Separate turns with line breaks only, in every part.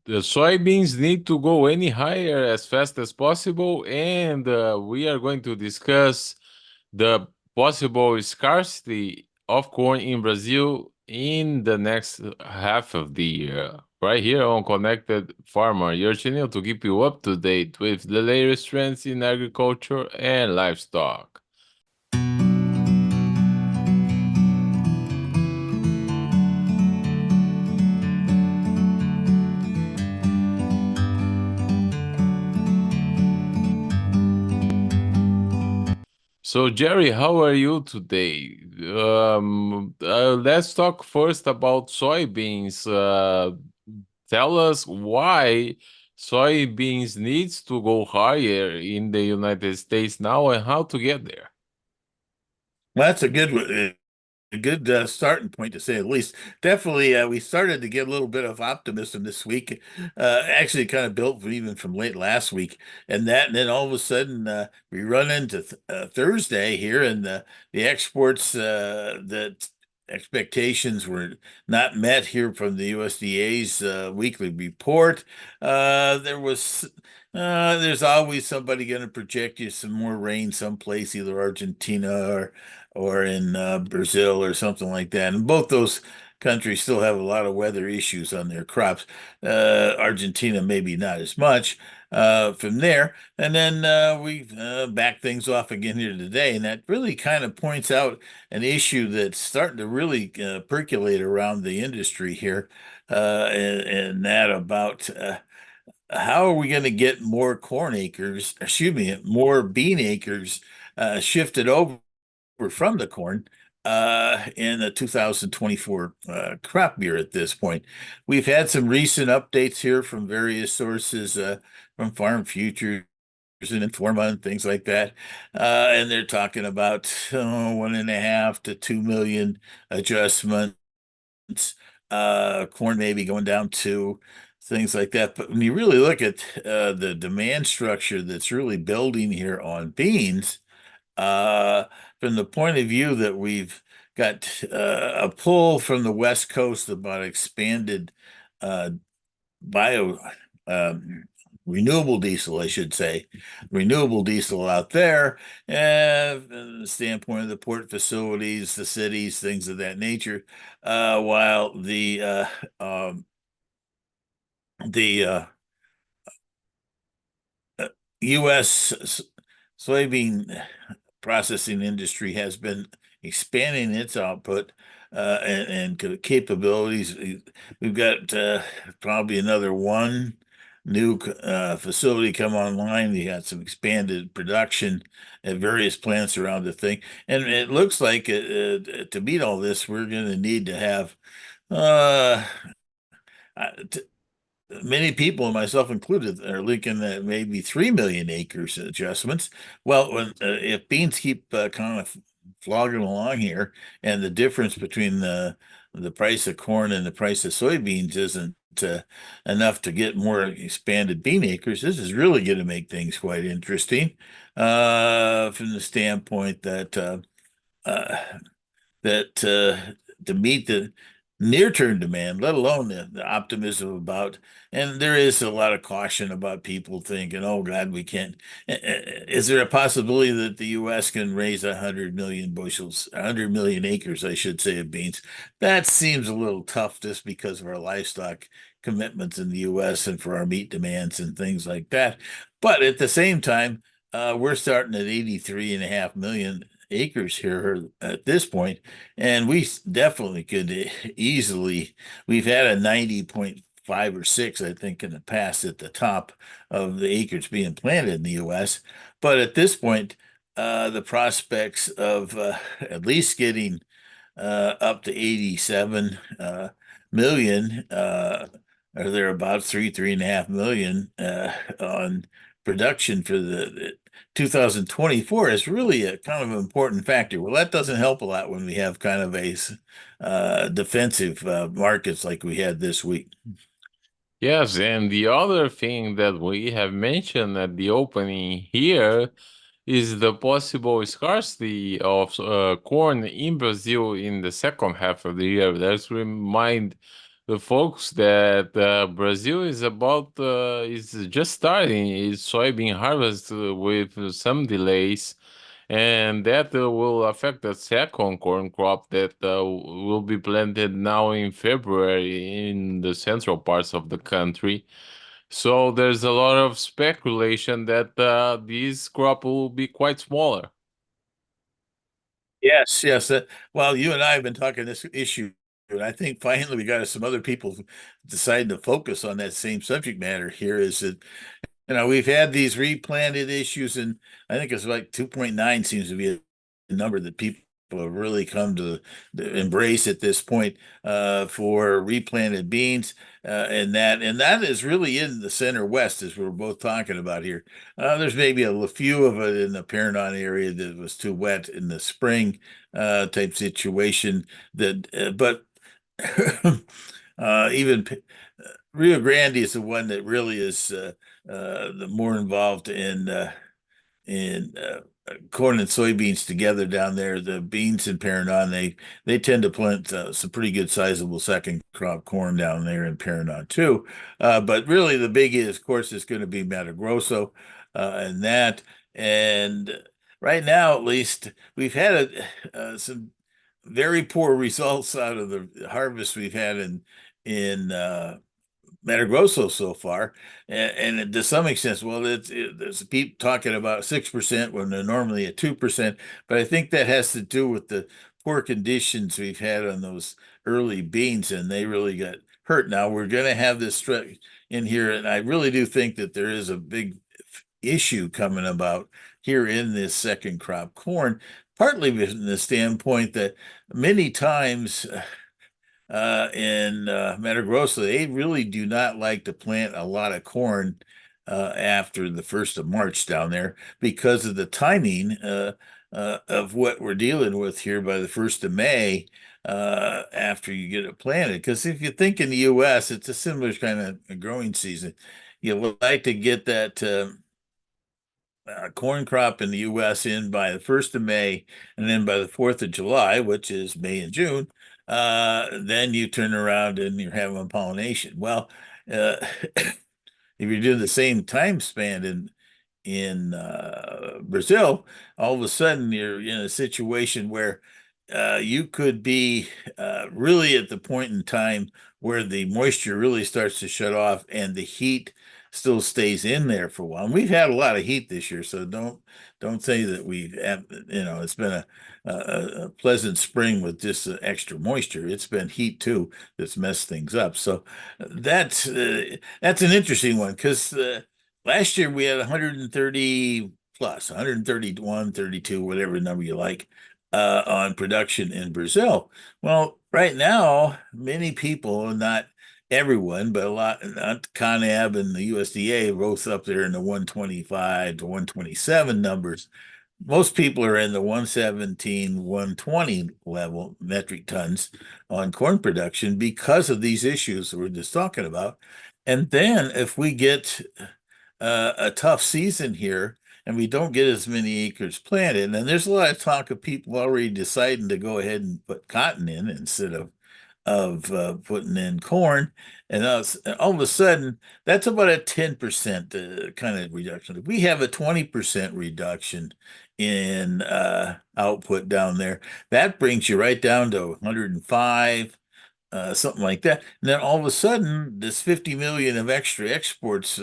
the soybeans need to go any higher as fast as possible, and we are going to discuss the possible scarcity of corn in Brazil in the next half of the year. Right here on Connected Farmer, your channel to keep you up to date with the latest trends in agriculture and livestock. So, Jerry, how are you today? Let's talk first about soybeans. Tell us why soybeans needs to go higher in the United States now and how to get there.
Well, that's a good starting point to say the least. Definitely, we started to get a little bit of optimism this week. Actually, kind of built even from late last week, and then all of a sudden we run into Thursday here, and the exports that expectations were not met here from the USDA's weekly report. There's always somebody going to project you some more rain someplace, either Argentina or in Brazil or something like that. And both those countries still have a lot of weather issues on their crops. Argentina, maybe not as much from there. And then we back things off again here today. And that really kind of points out an issue that's starting to really percolate around the industry here. And that about how are we going to get more corn acres, excuse me, more bean acres shifted over from the corn in the 2024 crop year at this point. We've had some recent updates here from various sources, from Farm Futures and Informa and things like that. And they're talking about 1.5 to 2 million adjustments. Corn maybe going down to things like that. But when you really look at the demand structure that's really building here on beans, uh, from the point of view that we've got a pull from the West Coast about expanded uh, bio renewable diesel, I should say, renewable diesel out there, from the standpoint of the port facilities, the cities, things of that nature, while the U.S. soybean processing industry has been expanding its output and capabilities. We've got probably another one new facility come online. We got some expanded production at various plants around the thing, and it looks like to meet all this, we're going to need to have uh, many people, myself included, are looking at maybe 3 million acres adjustments. Well, if beans keep kind of flogging along here, and the difference between the price of corn and the price of soybeans isn't enough to get more expanded bean acres, this is really going to make things quite interesting from the standpoint uh, that to meet the near-term demand, let alone the optimism about, and there is a lot of caution about people thinking, "Oh God, we can't." Is there a possibility that the U.S. can raise 100 million bushels, 100 million acres, I should say, of beans? That seems a little tough just because of our livestock commitments in the U.S. and for our meat demands and things like that. But at the same time, we're starting at 83.5 million acres here at this point, and we definitely could easily. We've had a 90.5 or 6, I think, in the past at the top of the acres being planted in the U.S. But at this point, the prospects of at least getting up to 87 million or thereabouts, 3.5 million on production for the 2024 is really a kind of an important factor. Well, that doesn't help a lot when we have kind of a defensive markets like we had this week.
Yes, and the other thing that we have mentioned at the opening here is the possible scarcity of corn in Brazil in the second half of the year. Let's remind the folks that Brazil is about is just starting its soybean harvest with some delays, and that will affect the second corn crop that will be planted now in February in the central parts of the country. So there's a lot of speculation that this crop will be quite smaller.
Yes, yes. Well, you and I have been talking this issue, and I think finally we got some other people deciding to focus on that same subject matter here. Is that we've had these replanted issues, and I think it's like 2.9 seems to be a number that people have really come to embrace at this point for replanted beans, and that is really in the center west, as we're both talking about here. There's maybe a few of it in the Paranon area that was too wet in the spring type situation. But even Rio Grande is the one that really is the more involved in corn and soybeans together down there. The beans in Paranon, they tend to plant some pretty good sizable second crop corn down there in Paranon too. But really, the biggie, of course, is going to be Mato Grosso and that. And right now, at least, we've had some very poor results out of the harvest we've had in Mato Grosso so far, and to some extent, well, there's people talking about 6% when they're normally at 2%, but I think that has to do with the poor conditions we've had on those early beans, and they really got hurt. Now we're going to have this stretch in here, and I really do think that there is a big issue coming about here in this second crop corn, partly from the standpoint that many times in Mato Grosso, they really do not like to plant a lot of corn after the 1st of March down there because of the timing of what we're dealing with here by the 1st of May after you get it planted. Because if you think in the U.S., it's a similar kind of growing season. You would like to get that corn crop in the U.S. in by the 1st of May, and then by the 4th of July, which is May and June, then you turn around and you're having pollination. Well, if you do the same time span in Brazil, all of a sudden you're in a situation where you could be really at the point in time where the moisture really starts to shut off and the heat still stays in there for a while. And we've had a lot of heat this year, so don't say that we've had, it's been a pleasant spring with just extra moisture. It's been heat too that's messed things up. So that's an interesting one because last year we had 130 plus 131, 32, whatever number you like on production in Brazil. Well, right now, many people, not everyone, but a lot, not ConAb and the USDA, both up there in the 125 to 127 numbers. Most people are in the 117, 120 level metric tons on corn production because of these issues that we're just talking about. And then if we get a tough season here and we don't get as many acres planted, and there's a lot of talk of people already deciding to go ahead and put cotton in instead of putting in corn, and all of a sudden that's about a 10% kind of reduction. If we have a 20% reduction in output down there, that brings you right down to 105, something like that. And then all of a sudden, this 50 million of extra exports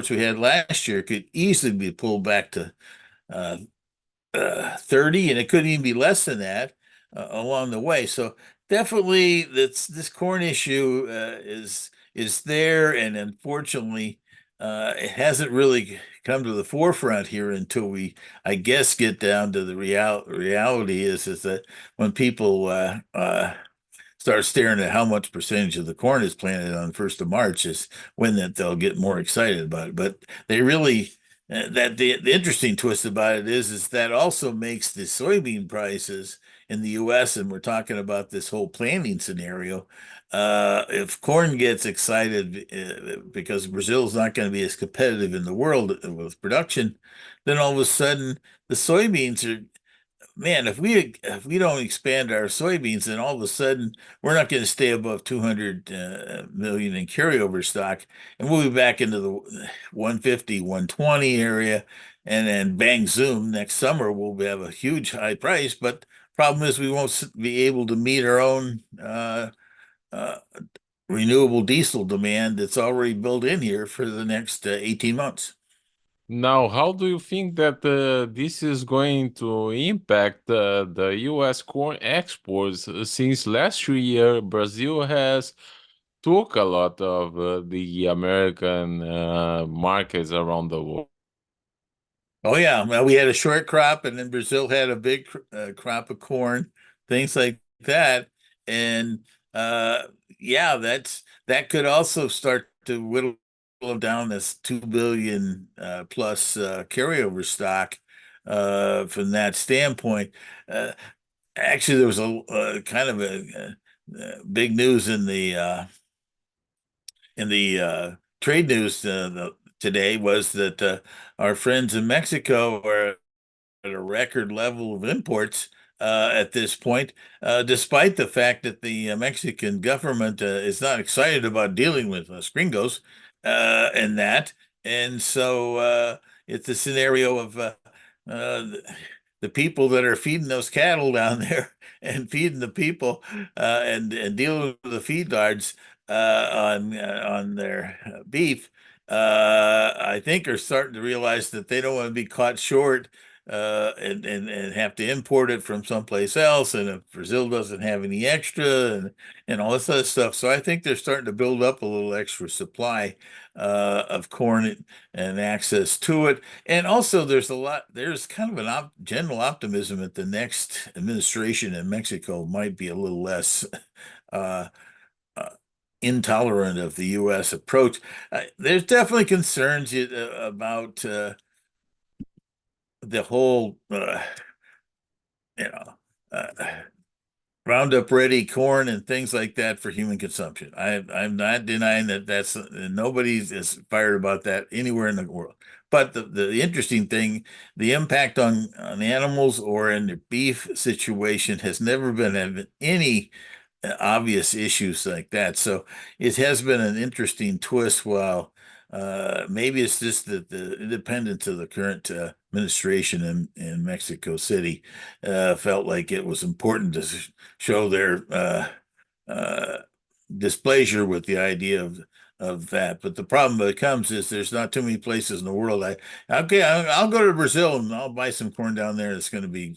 we had last year could easily be pulled back to uh, 30, and it couldn't even be less than that along the way. So definitely this corn issue is there, and unfortunately, it hasn't really come to the forefront here until we, I guess, get down to the reality is that when people start staring at how much percentage of the corn is planted on the 1st of March is when that they'll get more excited about it. But they really that the interesting twist about it is that also makes the soybean prices in the US, and we're talking about this whole planting scenario. If corn gets excited because Brazil is not going to be as competitive in the world with production, then all of a sudden the soybeans are man, if we don't expand our soybeans, then all of a sudden we're not going to stay above 200 million in carryover stock, and we'll be back into the 150, 120 area, and then bang zoom next summer we'll have a huge high price. But problem is we won't be able to meet our own uh, renewable diesel demand that's already built in here for the next 18 months.
Now, how do you think that this is going to impact the U.S. corn exports? Since last year, Brazil has took a lot of the American markets around the world.
Oh yeah, well, we had a short crop, and then Brazil had a big crop of corn, things like that, and uh, yeah, that could also start to whittle down this 2 billion plus carryover stock from that standpoint. Uh, Actually, there was a kind of big news in the trade news today was that our friends in Mexico are at a record level of imports at this point, despite the fact that the Mexican government is not excited about dealing with gringos and that. And so it's a scenario of uh, the people that are feeding those cattle down there and feeding the people and dealing with the feed yards on their beef. I think are starting to realize that they don't want to be caught short and have to import it from someplace else. And if Brazil doesn't have any extra and all this other stuff. So I think they're starting to build up a little extra supply of corn and access to it. And also there's kind of an general optimism that the next administration in Mexico might be a little less uh, uh, intolerant of the U.S. approach. There's definitely concerns about the whole, you know, uh, Roundup ready corn and things like that for human consumption. I'm not denying that nobody's as fired about that anywhere in the world. But the interesting thing, the impact on animals or in the beef situation has never been having any obvious issues like that. So it has been an interesting twist. While maybe it's just that the independence of the current administration in Mexico City felt like it was important to show their uh, displeasure with the idea of that. But the problem that comes is there's not too many places in the world. I'll go to Brazil and I'll buy some corn down there that's going to be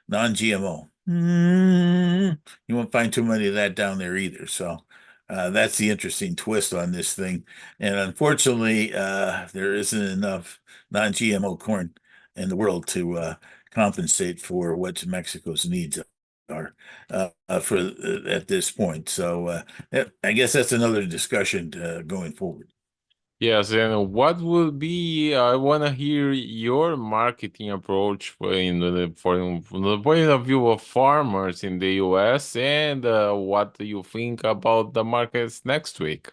non-GMO. You won't find too many of that down there either. So that's the interesting twist on this thing. And unfortunately, there isn't enough non-GMO corn in the world to compensate for what Mexico's needs are for at this point. So I guess that's another discussion going forward.
Yes, and what would be? I want to hear your marketing approach from the point of view of farmers in the US, and what do you think about the markets next week?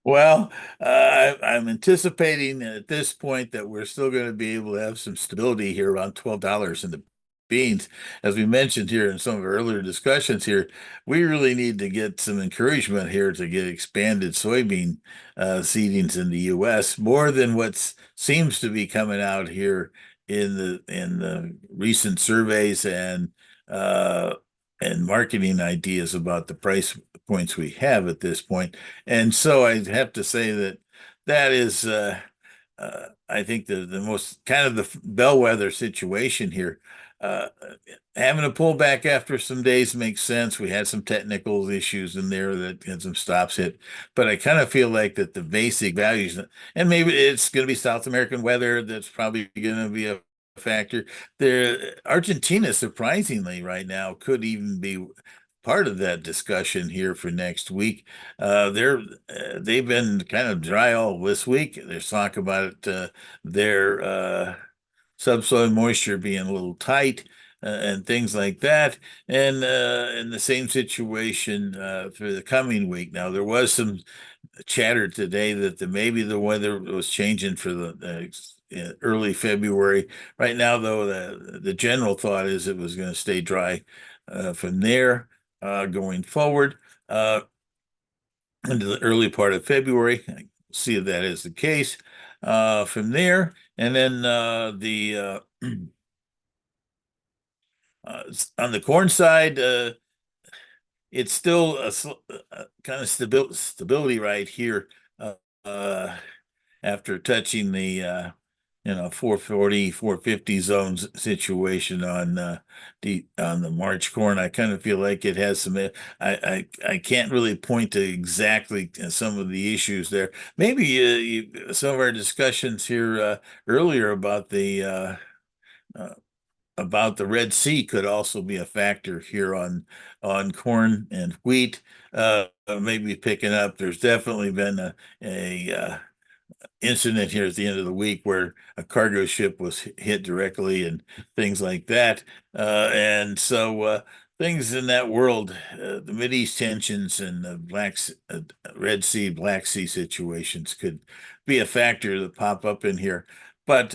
Well, I'm anticipating at this point that we're still going to be able to have some stability here around $12 in the beans. As we mentioned here in some of our earlier discussions here, we really need to get some encouragement here to get expanded soybean seedings in the U.S. more than what seems to be coming out here in the recent surveys uh, and marketing ideas about the price points we have at this point. And so I have to say that that is, I think, the most kind of the bellwether situation here. Uh, Having to pull back after some days makes sense. We had some technical issues in there that had some stops hit, but I kind of feel like that the basic values, and maybe it's going to be South American weather that's probably going to be a factor. There, Argentina, surprisingly, right now could even be part of that discussion here for next week. They've been kind of dry all this week. There's talk about their subsoil moisture being a little tight and things like that. And in the same situation for the coming week. Now, there was some chatter today that maybe the weather was changing for the early February. Right now, though, the general thought is it was going to stay dry from there going forward into the early part of February. I see if that is the case from there. And then on the corn side, it's still a kind of stability right here uh, after touching the 440, 450 zones situation on the March corn. I kind of feel like it has some. I can't really point to exactly some of the issues there. Maybe some of our discussions here earlier uh, about the Red Sea could also be a factor here on corn and wheat. Maybe picking up. There's definitely been a incident here at the end of the week where a cargo ship was hit directly and things like that. And so things in that world, the Mideast tensions and the Red Sea, Black Sea situations could be a factor that pop up in here. But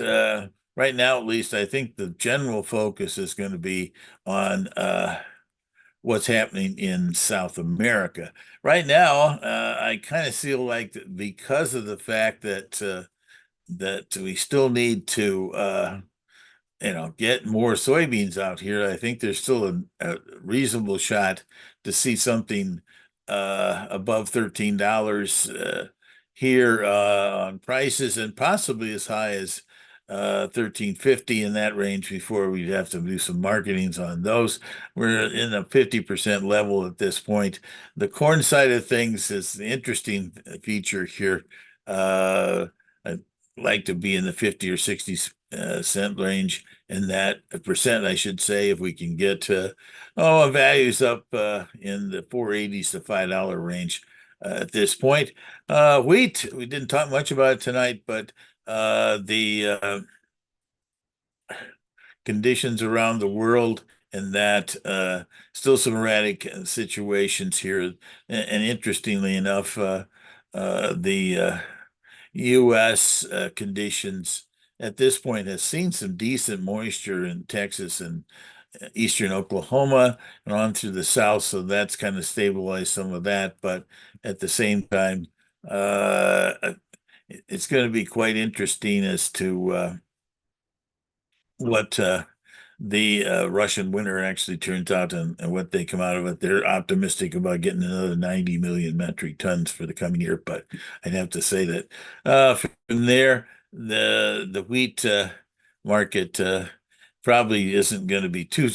right now, at least, I think the general focus is going to be on what's happening in South America. Right now, I kind of feel like because of the fact that we still need to get more soybeans out here. I think there's still a reasonable shot to see something above $13 here on prices, and possibly as high as 13.50 in that range before we'd have to do some marketings on those. We're in a 50% level at this point. The corn side of things is the interesting feature here. I like to be in the 50 or 60 cent range, and that percent, I should say, if we can get values up in the 480s to $5 range at this point. Wheat, we didn't talk much about it tonight, but the conditions around the world and that still some erratic situations here. And interestingly enough, the U.S. Conditions at this point has seen some decent moisture in Texas and eastern Oklahoma and on through the south, so that's kind of stabilized some of that. But at the same time, it's going to be quite interesting as to what the Russian winter actually turns out and what they come out of it. They're optimistic about getting another 90 million metric tons for the coming year, but I'd have to say that from there, the wheat market probably isn't going to be too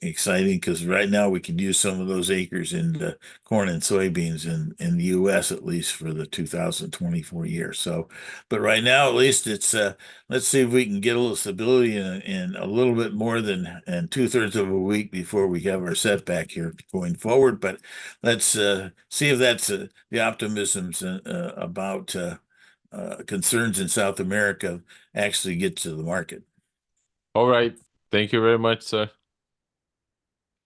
exciting because right now we can use some of those acres in corn and soybeans in the U.S. at least for the 2024 year. So, but right now at least it's let's see if we can get a little stability in a little bit more than and 2/3 of a week before we have our setback here going forward. But let's see if that's the optimisms about concerns in South America actually get to the market.
All right. Thank you very much, sir.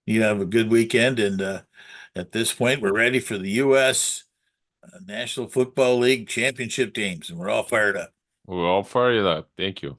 You have a good weekend, and at this point, we're ready for the U.S. National Football League championship games, and we're all fired up.
We're all fired up. Thank you.